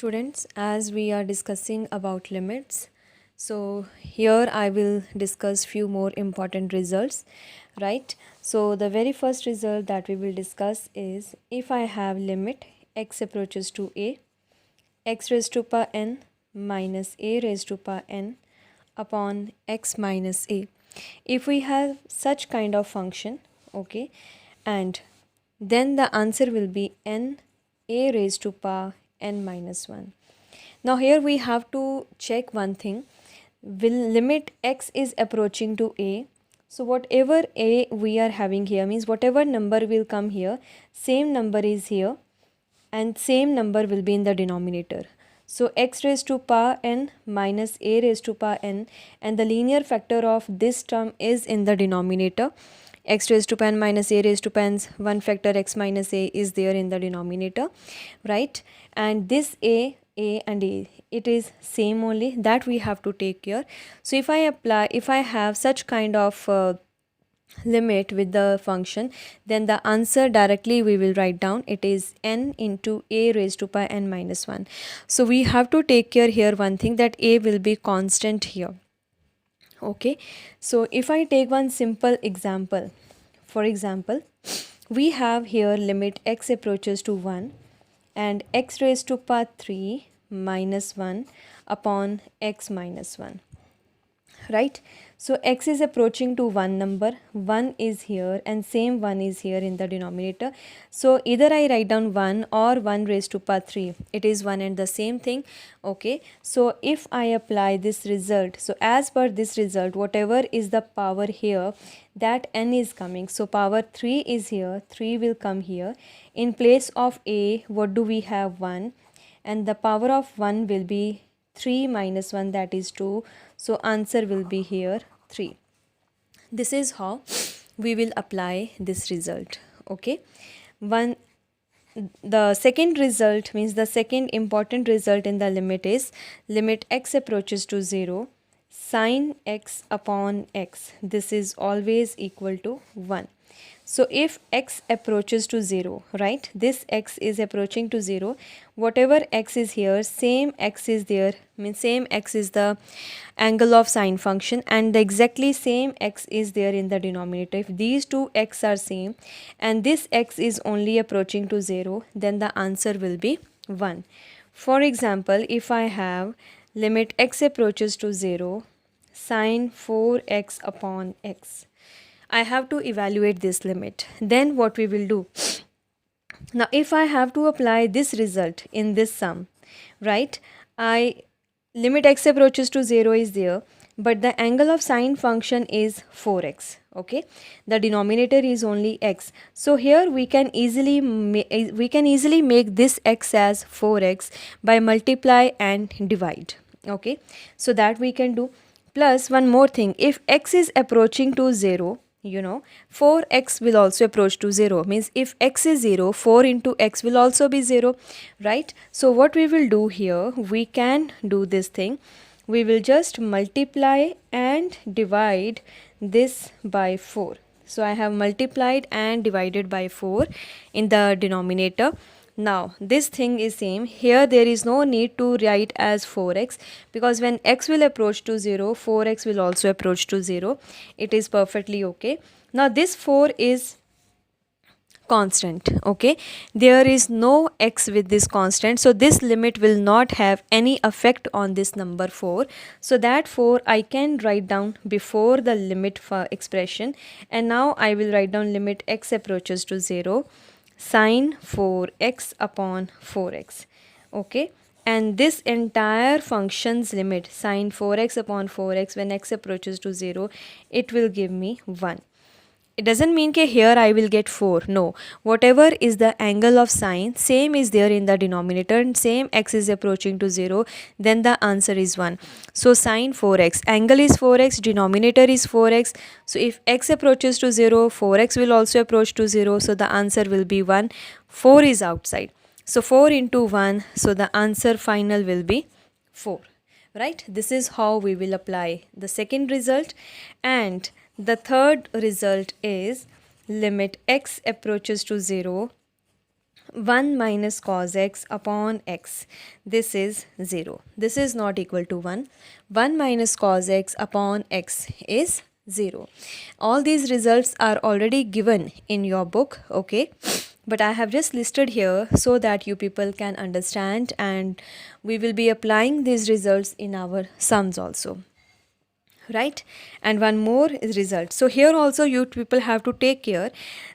Students, as we are discussing about limits, so here I will discuss few more important results, right? So the very first result that we will discuss is if I have limit x approaches to a, x raised to power n minus a raised to power n upon x minus a. If we have such kind of function, okay, and then the answer will be n a raised to power n minus 1. Now here we have to check one thing. Will limit x is approaching to a. So whatever a we are having here means whatever number will come here, same number is here and same number will be in the denominator. So x raised to power n minus a raised to power n, and the linear factor of this term is in the denominator. X raised to power n minus a raised to power n's one factor x minus a is there in the denominator, right? And this a and a, it is same only, that we have to take care. So if I have such kind of limit with the function, then the answer directly we will write down, it is n into a raised to power n minus 1. So we have to take care here one thing, that a will be constant here. Okay, so if I take one simple example, for example, we have here limit x approaches to 1 and x raised to power 3 minus 1 upon x minus 1, right? So x is approaching to 1 number, 1 is here and same 1 is here in the denominator. So either I write down 1 or 1 raised to power 3, it is one and the same thing. Okay, so if I apply this result, so as per this result, whatever is the power here, that n is coming. So power 3 is here, 3 will come here. In place of a, what do we have? 1, and the power of 1 will be 3 minus 1, that is 2. So answer will be here 3. This is how we will apply this result. Okay, the second result means the second important result in the limit is limit x approaches to 0, sine x upon x, this is always equal to 1. So if x approaches to 0, right, this x is approaching to 0, whatever x is here, same x is there, means same x is the angle of sine function, and the exactly same x is there in the denominator. If these two x are same and this x is only approaching to 0, then the answer will be 1. For example, if I have limit x approaches to 0, sine 4x upon x, I have to evaluate this limit. Then what we will do? Now if I have to apply this result in this sum, right, limit x approaches to 0 is there, but the angle of sine function is 4x. Okay, the denominator is only x. So here we can easily make this x as 4x by multiply and divide. Okay, so that we can do. Plus one more thing, if x is approaching to 0, 4x will also approach to 0, means if x is 0, 4 into x will also be 0, right? So what we will do here, we can do this thing, we will just multiply and divide this by 4. So I have multiplied and divided by 4 in the denominator. Now this thing is same here, there is no need to write as 4x, because when x will approach to 0, 4x will also approach to 0. It is perfectly okay. Now this 4 is constant. Okay, there is no x with this constant, so this limit will not have any effect on this number 4. So that 4 I can write down before the limit expression, and now I will write down limit x approaches to 0, sine 4x upon 4x. Okay, and this entire function's limit, sine 4x upon 4x, when x approaches to 0, it will give me 1. It doesn't mean that here I will get 4. No, whatever is the angle of sine, same is there in the denominator, and same x is approaching to 0, then the answer is 1. So sine 4x, angle is 4x, denominator is 4x. So if x approaches to 0, 4x will also approach to 0. So the answer will be 1. 4 is outside. So 4 into 1. So the answer final will be 4. Right? This is how we will apply the second result. And the third result is limit x approaches to 0. 1 minus cos x upon x, this is 0. This is not equal to 1. 1 minus cos x upon x is 0. All these results are already given in your book, okay? But I have just listed here so that you people can understand, and we will be applying these results in our sums also, right? And one more is result. So here also you people have to take care.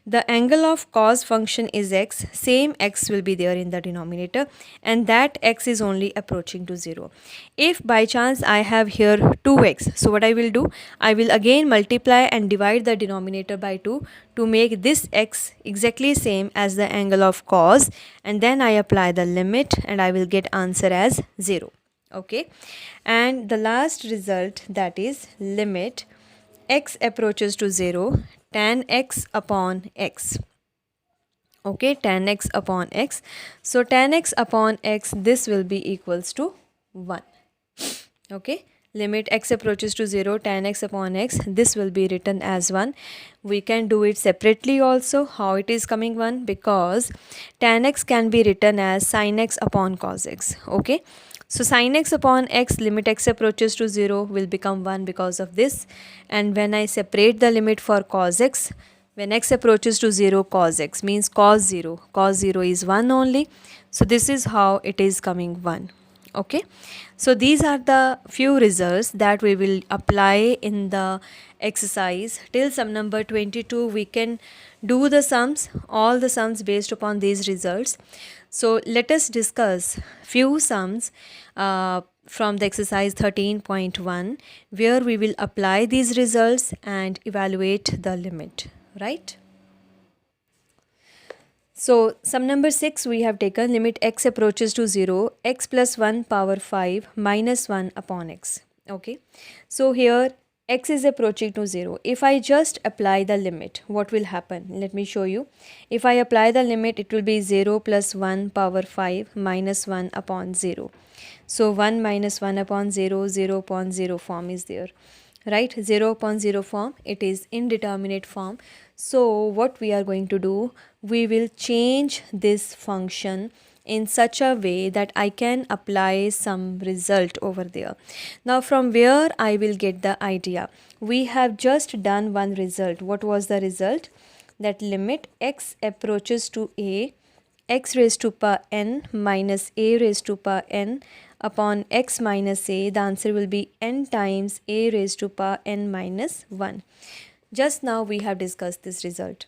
The angle of cos function is x, same x will be there in the denominator, and that x is only approaching to 0. If by chance I have here 2x, so what I will do, I will again multiply and divide the denominator by 2 to make this x exactly same as the angle of cos, and then I apply the limit and I will get answer as 0. Okay, and the last result, that is limit x approaches to 0, tan x upon x. Okay, tan x upon x. So tan x upon x, this will be equals to 1. Okay, limit x approaches to 0, tan x upon x, this will be written as 1. We can do it separately also. How it is coming 1? Because tan x can be written as sin x upon cos x. Okay, so sin x upon x, limit x approaches to 0 will become 1 because of this. And when I separate the limit for cos x, when x approaches to 0, cos x means cos 0. Cos 0 is 1 only. So this is how it is coming 1. Okay, so these are the few results that we will apply in the exercise. Till sum number 22 we can do the sums, all the sums based upon these results. So let us discuss few sums from the exercise 13.1, where we will apply these results and evaluate the limit, right? So sum number 6, we have taken limit x approaches to 0, x plus 1 power 5 minus 1 upon x. Okay, so here x is approaching to 0. If I just apply the limit, what will happen? Let me show you. If I apply the limit, it will be 0 plus 1 power 5 minus 1 upon 0. So 1 minus 1 upon 0, 0 upon 0 form is there, right? 0 upon 0 form, it is indeterminate form. So what we are going to do, we will change this function in such a way that I can apply some result over there. Now from where I will get the idea? We have just done one result. What was the result? That limit x approaches to a, x raised to power n minus a raised to power n upon x minus a, the answer will be n times a raised to power n minus 1. Just now we have discussed this result.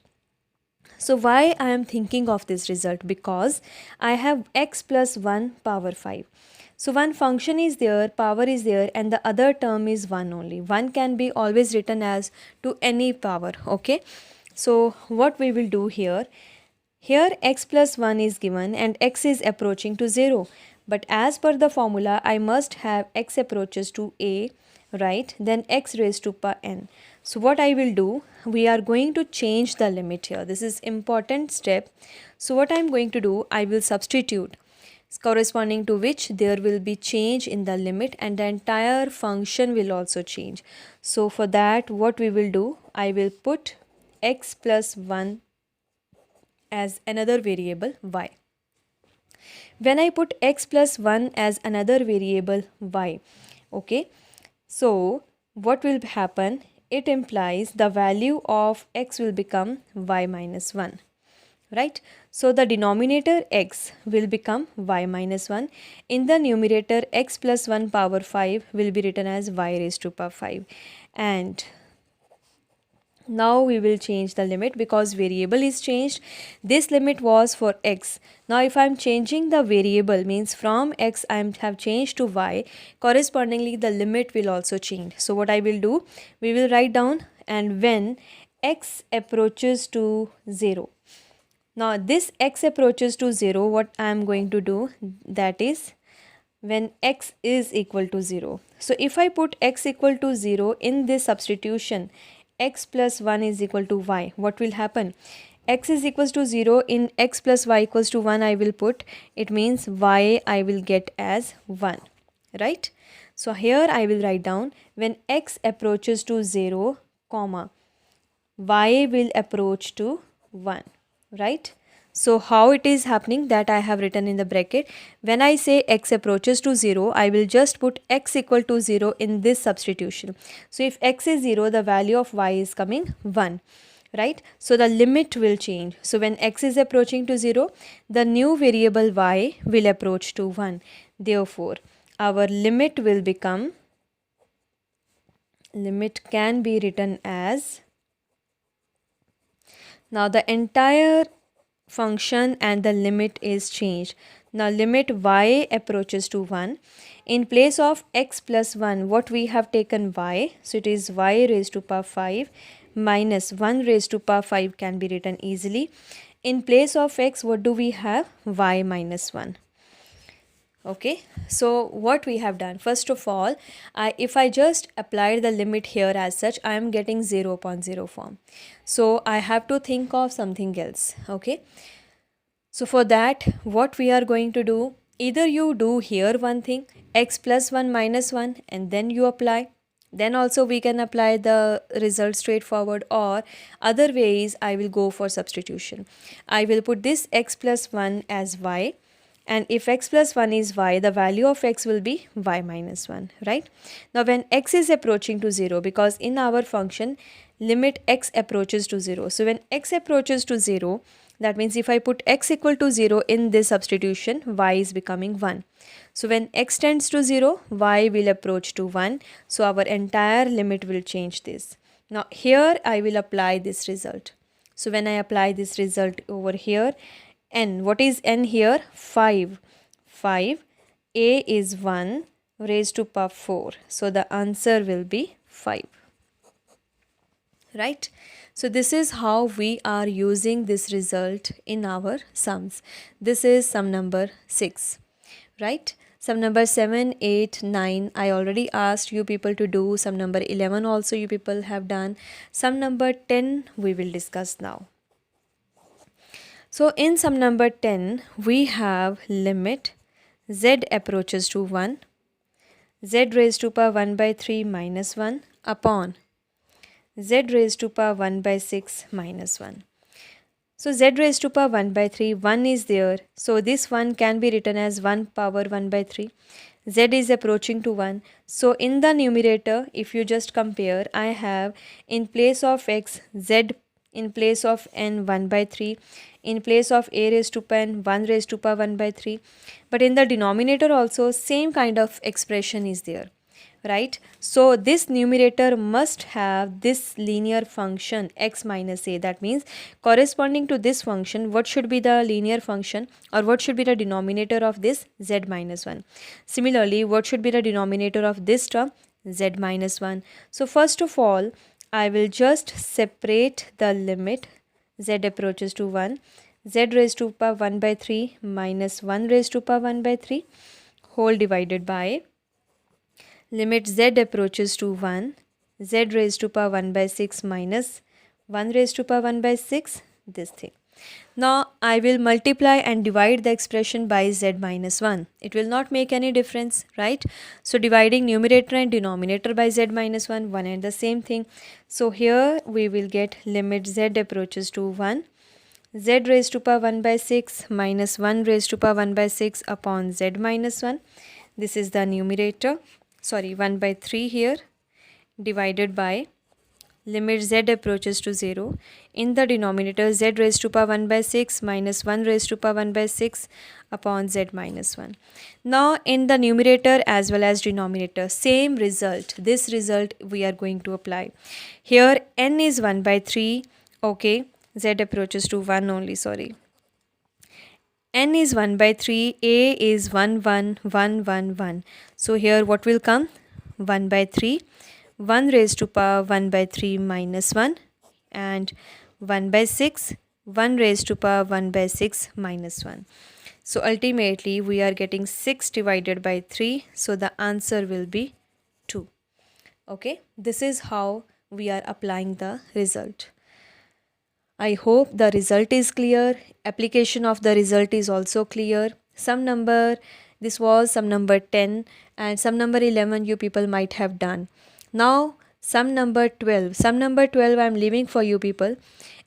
So why I am thinking of this result? Because I have x plus 1 power 5. So one function is there, power is there, and the other term is 1 only. 1 can be always written as to any power. Okay, so what we will do here, x plus 1 is given and x is approaching to 0. But as per the formula, I must have x approaches to a, right? Then x raised to power n. So what I will do, we are going to change the limit here. This is important step. So what I am going to do, I will substitute, corresponding to which there will be change in the limit and the entire function will also change. So for that, what we will do, I will put x plus 1 as another variable y. When I put x plus 1 as another variable y, okay, so what will happen? It implies the value of x will become y minus 1, right? So the denominator x will become y minus 1. In the numerator, x plus 1 power 5 will be written as y raised to power 5. And now we will change the limit because variable is changed. This limit was for x. Now if I am changing the variable, means from x I have changed to y, correspondingly the limit will also change. So what I will do, we will write down, and when x approaches to 0. Now this x approaches to 0, what I am going to do, that is when x is equal to 0. So if I put x equal to 0 in this substitution, x plus 1 is equal to y, what will happen? X is equals to 0, in x plus y equals to 1 I will put, it means y I will get as 1, right? So here I will write down, when x approaches to 0, comma, y will approach to 1, right? So how it is happening, that I have written in the bracket. When I say x approaches to 0, I will just put x equal to 0 in this substitution. So if x is 0, the value of y is coming 1, right? So the limit will change. So when x is approaching to 0, the new variable y will approach to 1. Therefore, our limit will become, limit can be written as, now the entire function and the limit is changed. Now limit y approaches to 1. In place of x plus 1, what we have taken y. So it is y raised to power 5 minus 1 raised to power 5 can be written easily. In place of x, what do we have? Y minus 1. Okay, so what we have done, first of all, if I just apply the limit here as such, I am getting 0 upon 0 form. So I have to think of something else. Okay, so for that, what we are going to do, either you do here one thing, x plus 1 minus 1, and then you apply. Then also we can apply the result straightforward, or other ways I will go for substitution. I will put this x plus 1 as y, and if x plus 1 is y, the value of x will be y minus 1, right? Now when x is approaching to 0, because in our function limit x approaches to 0. So when x approaches to 0, that means if I put x equal to 0 in this substitution, y is becoming 1. So when x tends to 0, y will approach to 1. So our entire limit will change this. Now here I will apply this result. So when I apply this result over here, n, what is n here? 5. 5. A is 1 raised to power 4. So the answer will be 5. Right? So this is how we are using this result in our sums. This is sum number 6. Right? Sum number 7, 8, 9, I already asked you people to do. Sum number 11 also you people have done. Sum number 10 we will discuss now. So in sum number 10, we have limit z approaches to 1, z raised to power 1 by 3 minus 1 upon z raised to power 1 by 6 minus 1. So z raised to power 1 by 3, 1 is there. So this 1 can be written as 1 power 1 by 3. Z is approaching to 1. So in the numerator, if you just compare, I have in place of x, z, in place of n, 1 by 3, in place of a raised to power n, 1 raised to power 1 by 3. But in the denominator also, same kind of expression is there. Right? So this numerator must have this linear function x minus a. That means corresponding to this function, what should be the linear function, or what should be the denominator of this? Z minus 1. Similarly, what should be the denominator of this term? Z minus 1. So first of all, I will just separate the limit z approaches to 1, z raised to power 1 by 3 minus 1 raised to power 1 by 3 whole divided by limit z approaches to 1, z raised to power 1 by 6 minus 1 raised to power 1 by 6, this thing. Now I will multiply and divide the expression by z minus 1. It will not make any difference, right? So dividing numerator and denominator by z minus 1, one and the same thing. So here we will get limit z approaches to 1, z raised to power 1 by 6 minus 1 raised to power 1 by 6 upon z minus 1. This is the numerator. Sorry, 1 by 3 here, divided by limit z approaches to 0. In the denominator, z raised to power 1 by 6 minus 1 raised to power 1 by 6 upon z minus 1. Now in the numerator as well as denominator, same result. This result we are going to apply. Here n is 1 by 3. Okay, z approaches to 1 only, sorry. N is 1 by 3, A is 1, 1, 1, 1, 1. So here what will come? 1 by 3, 1 raised to power 1 by 3 minus 1, and 1 by 6, 1 raised to power 1 by 6 minus 1. So ultimately we are getting 6 divided by 3. So the answer will be 2. Okay, this is how we are applying the result. I hope the result is clear. Application of the result is also clear. Sum number, this was sum number 10, and sum number 11 you people might have done. Now sum number 12. Sum number 12 I am leaving for you people.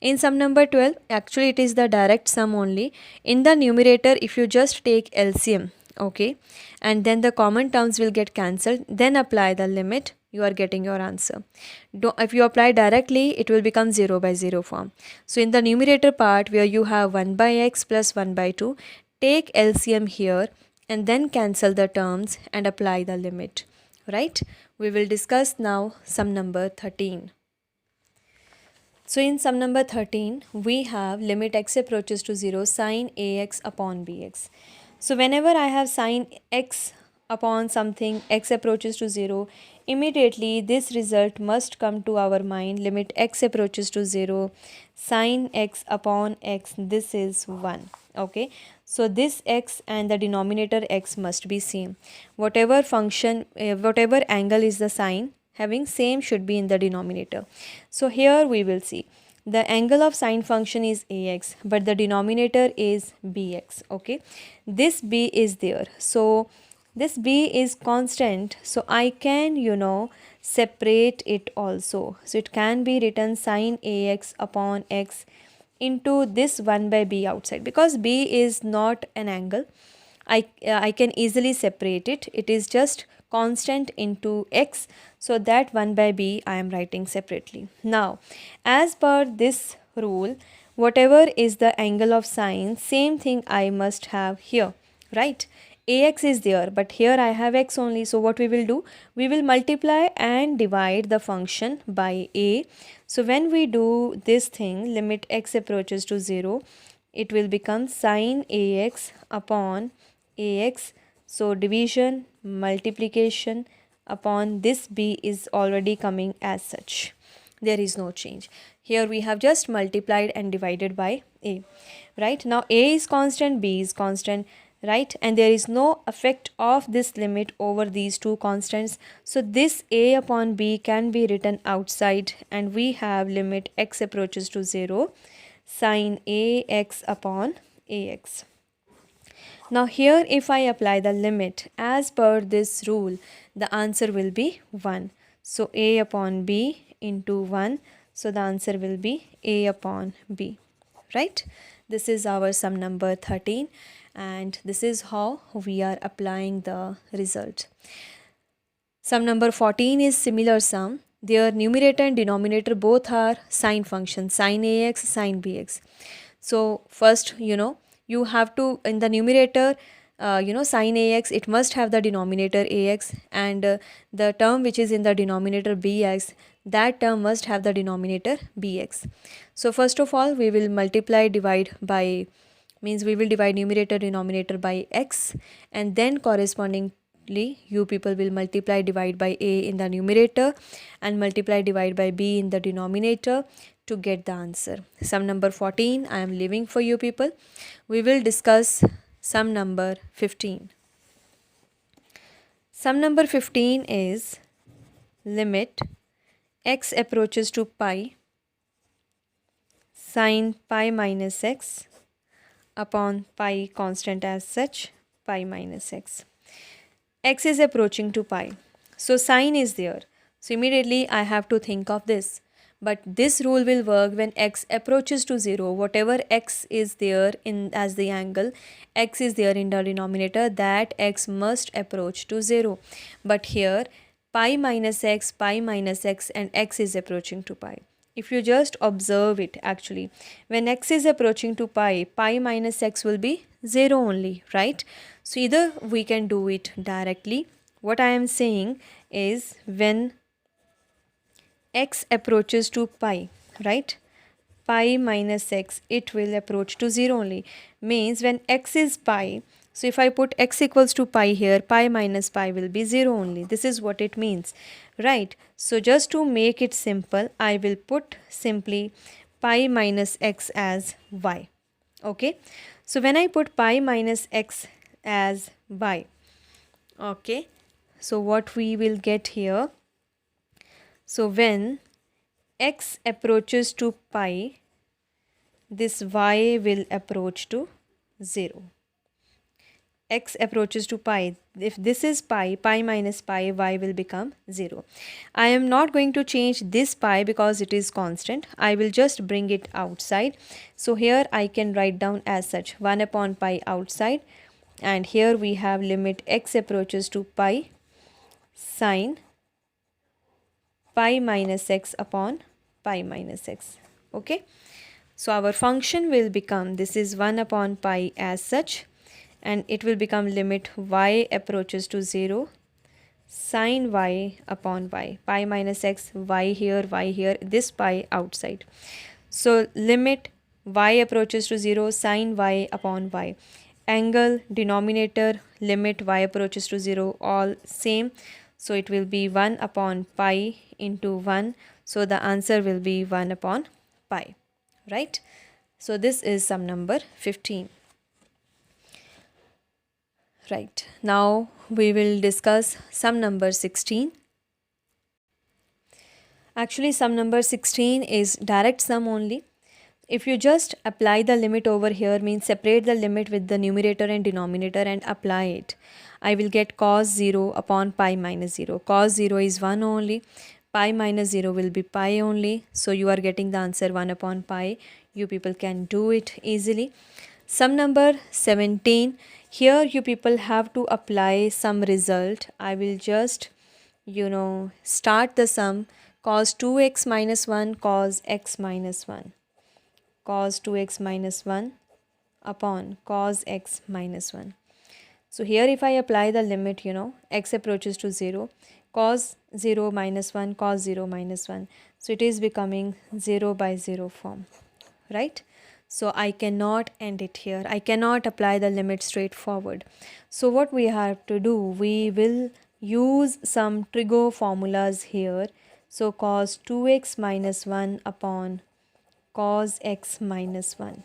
In sum number 12, actually it is the direct sum only. In the numerator, if you just take LCM, okay, and then the common terms will get cancelled, then apply the limit, you are getting your answer. If you apply directly, it will become 0 by 0 form. So in the numerator part where you have 1 by x plus 1 by 2, take LCM here and then cancel the terms and apply the limit, right? We will discuss now sum number 13. So in sum number 13, we have limit x approaches to 0 sine ax upon bx. So whenever I have sine x upon something, x approaches to 0, immediately this result must come to our mind. Limit x approaches to 0, sine x upon x, this is 1. Okay, so this x and the denominator x must be same. Whatever function, whatever angle is the sine, having same should be in the denominator. So here we will see the angle of sine function is ax, but the denominator is bx. Okay, this b is there, so this b is constant, so I can separate it also. So it can be written sine ax upon x into this 1 by b outside, because b is not an angle. I can easily separate it. It is just constant into x, so that 1 by b I am writing separately. Now, as per this rule, whatever is the angle of sine, same thing I must have here, right? Ax is there, but here I have x only. So what we will do? We will multiply and divide the function by a. So when we do this thing, limit x approaches to 0, it will become sine ax upon ax. So division, multiplication upon this b is already coming as such. There is no change. Here we have just multiplied and divided by a. Right? Now a is constant, b is constant, right? And there is no effect of this limit over these two constants. So this a upon b can be written outside, and we have limit x approaches to 0, sine ax upon ax. Now here if I apply the limit as per this rule, the answer will be 1. So a upon b into 1. So the answer will be a upon b, right? This is our sum number 13, and this is how we are applying the result. Sum number 14 is similar sum. Their numerator and denominator both are sine functions, sine ax, sine bx. So first, you have to, in the numerator, sine ax, it must have the denominator ax, and the term which is in the denominator bx, that term must have the denominator bx. So first of all, we will multiply, divide by, means we will divide numerator, denominator by x, and then correspondingly you people will multiply, divide by a in the numerator and multiply, divide by b in the denominator to get the answer. Sum number 14 I am leaving for you people. We will discuss sum number 15. Sum number 15 is limit x approaches to pi sine pi minus x upon pi constant as such, pi minus x. X is approaching to pi, so sine is there. So immediately I have to think of this. But this rule will work when x approaches to 0. Whatever x is there in as the angle, x is there in the denominator, that x must approach to 0. But here pi minus x, and x is approaching to pi. If you just observe it, actually, when x is approaching to pi, pi minus x will be 0 only, right? So either we can do it directly. What I am saying is when x approaches to pi, right? Pi minus x, it will approach to 0 only. Means when x is pi, so if I put x equals to pi here, pi minus pi will be 0 only. This is what it means, right? So just to make it simple, I will put simply pi minus x as y. Okay. So when I put pi minus x as y, okay, so what we will get here, so when x approaches to pi, this y will approach to 0. x approaches to pi, if this is pi, pi minus pi, y will become 0. I am not going to change this pi because it is constant. I will just bring it outside. So here I can write down as such 1 upon pi outside, and here we have limit x approaches to pi sine pi minus x upon pi minus x. Okay. So our function will become, this is 1 upon pi as such, and it will become limit y approaches to 0 sine y upon y, pi minus x, y here, this pi outside. So limit y approaches to 0 sine y upon y. Angle, denominator, limit y approaches to 0, all same. So it will be 1 upon pi into 1. So the answer will be 1 upon pi, right? So this is sum number 15. Right, now we will discuss sum number 16. Actually, sum number 16 is direct sum only. If you just apply the limit over here, means separate the limit with the numerator and denominator and apply it, I will get cos 0 upon pi minus 0. Cos 0 is 1 only. Pi minus 0 will be pi only. So you are getting the answer 1 upon pi. You people can do it easily. Sum number 17. Here you people have to apply some result. I will just, start the sum. Cos 2x minus 1 cos x minus 1. Cos 2x minus 1 upon cos x minus 1. So here if I apply the limit, x approaches to 0, cos 0 minus 1, cos 0 minus 1. So it is becoming 0 by 0 form, right? So I cannot end it here. I cannot apply the limit straightforward. So what we have to do, we will use some trig formulas here. So cos 2x minus 1 upon cos x minus 1,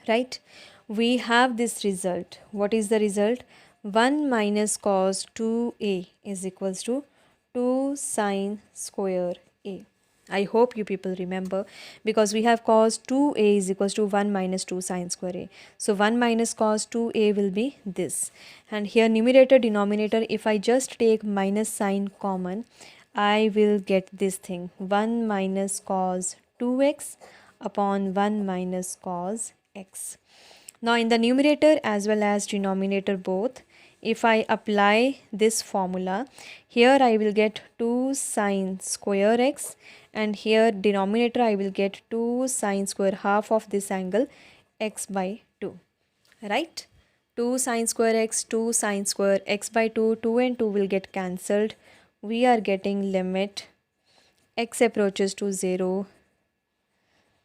right? We have this result. What is the result? 1 minus cos 2a is equals to 2 sine square a. I hope you people remember, because we have cos 2a is equals to 1 minus 2 sine square a. So 1 minus cos 2a will be this. And here numerator, denominator, if I just take minus sign common, I will get this thing, 1 minus cos 2x upon 1 minus cos x. Now in the numerator as well as denominator both, if I apply this formula, here I will get 2 sine square x, and here denominator I will get 2 sine square half of this angle x by 2, right? 2 sine square x, 2 sine square x by 2, 2 and 2 will get cancelled. We are getting limit x approaches to 0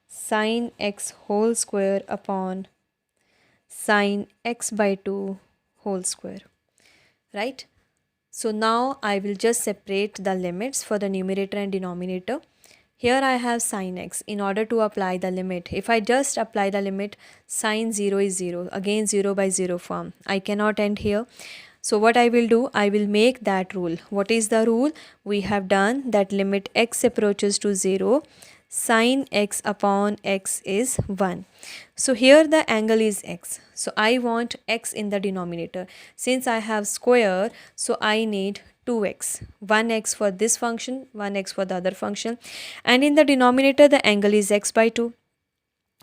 sine x whole square upon sine x by 2 whole square, right? So now I will just separate the limits for the numerator and denominator. Here I have sine x. In order to apply the limit, if I just apply the limit, sine 0 is 0, again 0 by 0 form. I cannot end here. So what I will do, I will make that rule. What is the rule? We have done that limit x approaches to 0, sine x upon x is 1. So here the angle is x. So I want x in the denominator. Since I have square, so I need 2x. 1x for this function, 1x for the other function. And in the denominator, the angle is x by 2.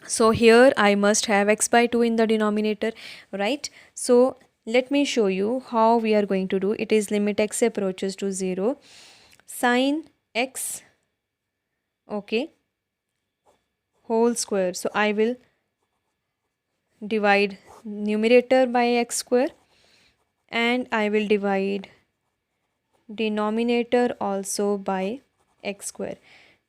So here I must have x by 2 in the denominator, right? So let me show you how we are going to do. It is limit x approaches to 0, sine x, okay, whole square. So I will divide numerator by x square, and I will divide denominator also by x square.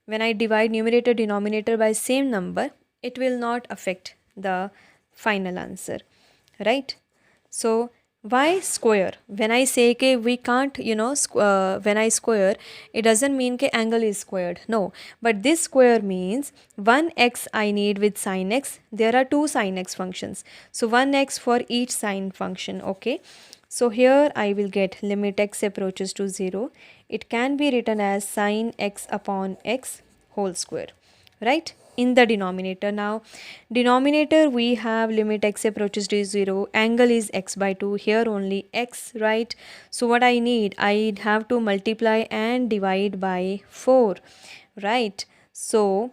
When I divide numerator denominator by same number, it will not affect the final answer, right? So why square? When I say ke we can't, when I square, it doesn't mean ke angle is squared. No, but this square means 1x I need with sine x. There are two sine x functions. So 1x for each sine function, okay? So here I will get limit x approaches to 0. It can be written as sine x upon x whole square, right? in the denominator. Now denominator we have limit x approaches to 0, angle is x by 2, here only x, right? So what I need, I have to multiply and divide by 4, right? So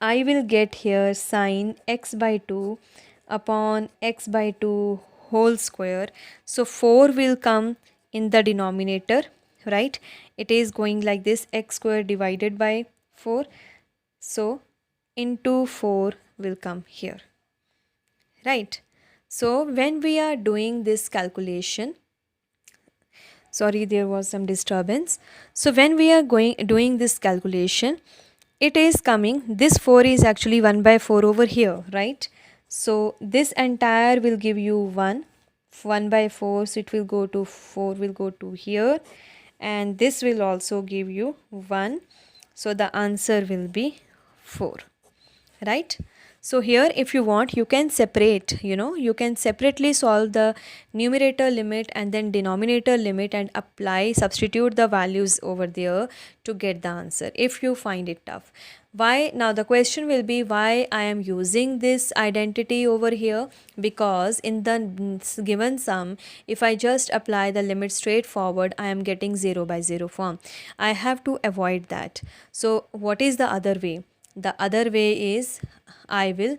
I will get here sine x by 2 upon x by 2 whole square. So 4 will come in the denominator, right? It is going like this, x square divided by 4. So into 4 will come here, right? So when we are doing this calculation, sorry, there was some disturbance. So when we are doing this calculation, it is coming, this 4 is actually 1 by 4 over here, right? So this entire will give you 1 by 4, so it will go to 4 will go to here, and this will also give you 1, so the answer will be 4, right? So here if you want, you can separate, you can separately solve the numerator limit and then denominator limit and apply, substitute the values over there to get the answer if you find it tough. Why? Now the question will be why I am using this identity over here, because in the given sum, if I just apply the limit straightforward, I am getting 0 by 0 form. I have to avoid that. So what is the other way? The other way is I will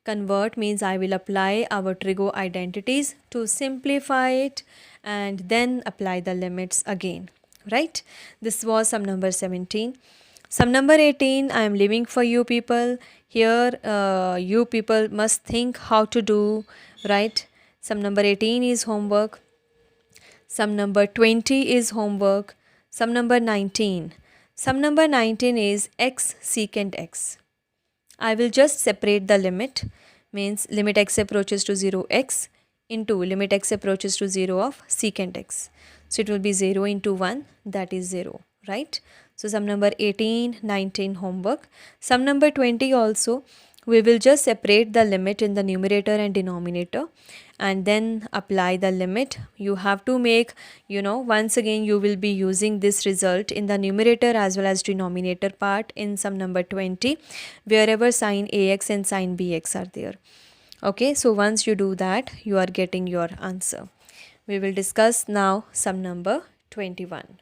convert, means I will apply our trigo identities to simplify it and then apply the limits again, right? This was sum number 17. Sum number 18 I am leaving for you people. Here you people must think how to do, right? Sum number 18 is homework. Sum number 20 is homework. Sum number 19. Sum number 19 is x secant x. I will just separate the limit, means limit x approaches to 0 x into limit x approaches to 0 of secant x. So it will be 0 into 1, that is 0, right? So sum number 18, 19 homework. Sum number 20 also, we will just separate the limit in the numerator and denominator and then apply the limit. You have to make, once again you will be using this result in the numerator as well as denominator part in sum number 20, wherever sine ax and sine bx are there. Okay, so once you do that, you are getting your answer. We will discuss now sum number 21.